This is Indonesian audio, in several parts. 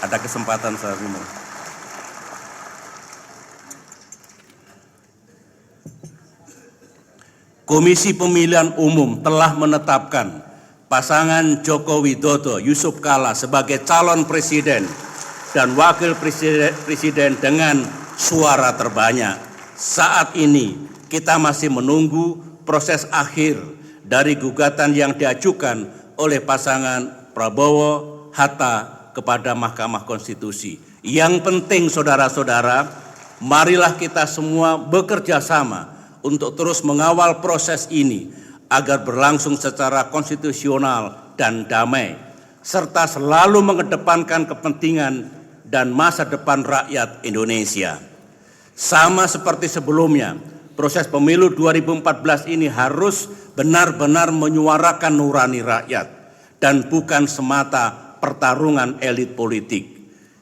ada kesempatan saat ini. Komisi Pemilihan Umum telah menetapkan pasangan Joko Widodo Yusuf Kala sebagai calon presiden dan wakil presiden dengan suara terbanyak. Saat ini kita masih menunggu proses akhir dari gugatan yang diajukan oleh pasangan Prabowo Hatta kepada Mahkamah Konstitusi. Yang penting saudara-saudara, marilah kita semua bekerja sama untuk terus mengawal proses ini agar berlangsung secara konstitusional dan damai, serta selalu mengedepankan kepentingan dan masa depan rakyat Indonesia. Sama seperti sebelumnya, proses pemilu 2014 ini harus benar-benar menyuarakan nurani rakyat dan bukan semata pertarungan elit politik.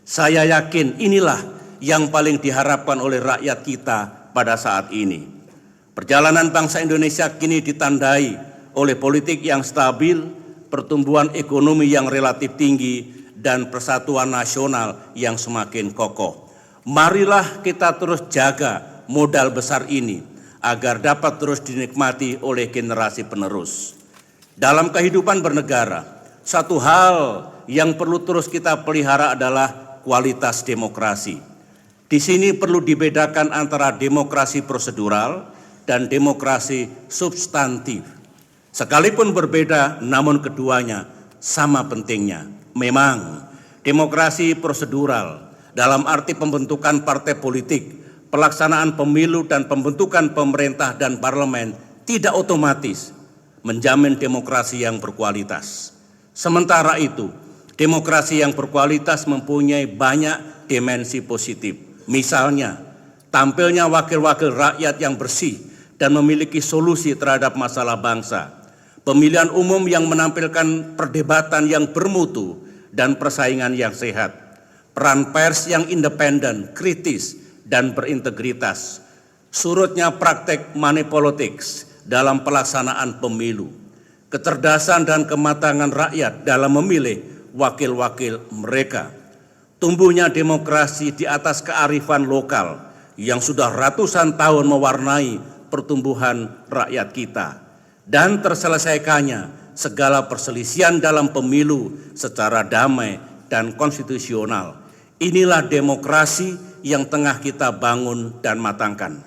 Saya yakin inilah yang paling diharapkan oleh rakyat kita pada saat ini. Perjalanan bangsa Indonesia kini ditandai oleh politik yang stabil, pertumbuhan ekonomi yang relatif tinggi, dan persatuan nasional yang semakin kokoh. Marilah kita terus jaga modal besar ini agar dapat terus dinikmati oleh generasi penerus. Dalam kehidupan bernegara, satu hal yang perlu terus kita pelihara adalah kualitas demokrasi. Di sini perlu dibedakan antara demokrasi prosedural dan demokrasi substantif. Sekalipun berbeda, namun keduanya sama pentingnya. Memang demokrasi prosedural dalam arti pembentukan partai politik, pelaksanaan pemilu dan pembentukan pemerintah dan parlemen tidak otomatis menjamin demokrasi yang berkualitas. Sementara itu, demokrasi yang berkualitas mempunyai banyak dimensi positif. Misalnya, tampilnya wakil-wakil rakyat yang bersih dan memiliki solusi terhadap masalah bangsa. Pemilihan umum yang menampilkan perdebatan yang bermutu dan persaingan yang sehat. Peran pers yang independen, kritis, dan berintegritas. Surutnya praktek money politics dalam pelaksanaan pemilu. Kecerdasan dan kematangan rakyat dalam memilih wakil-wakil mereka. Tumbuhnya demokrasi di atas kearifan lokal yang sudah ratusan tahun mewarnai pertumbuhan rakyat kita, dan terselesaikannya segala perselisihan dalam pemilu secara damai dan konstitusional. Inilah demokrasi yang tengah kita bangun dan matangkan.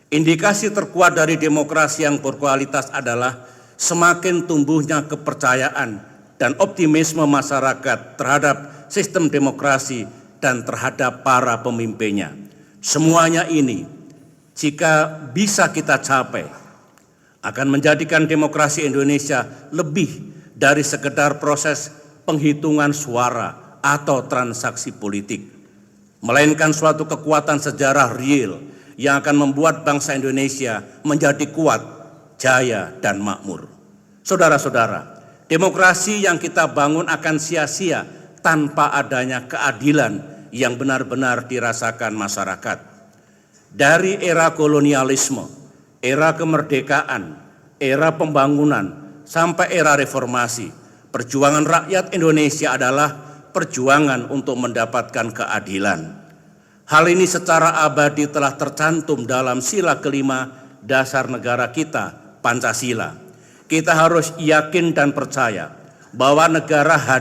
Indikasi terkuat dari demokrasi yang berkualitas adalah semakin tumbuhnya kepercayaan dan optimisme masyarakat terhadap sistem demokrasi dan terhadap para pemimpinnya. Semuanya ini jika bisa kita capai, akan menjadikan demokrasi Indonesia lebih dari sekedar proses penghitungan suara atau transaksi politik, melainkan suatu kekuatan sejarah real yang akan membuat bangsa Indonesia menjadi kuat, jaya, dan makmur. Saudara-saudara, demokrasi yang kita bangun akan sia-sia tanpa adanya keadilan yang benar-benar dirasakan masyarakat. Dari era kolonialisme, era kemerdekaan, era pembangunan, sampai era reformasi, perjuangan rakyat Indonesia adalah perjuangan untuk mendapatkan keadilan. Hal ini secara abadi telah tercantum dalam sila kelima dasar negara kita, Pancasila. Kita harus yakin dan percaya bahwa negara hadir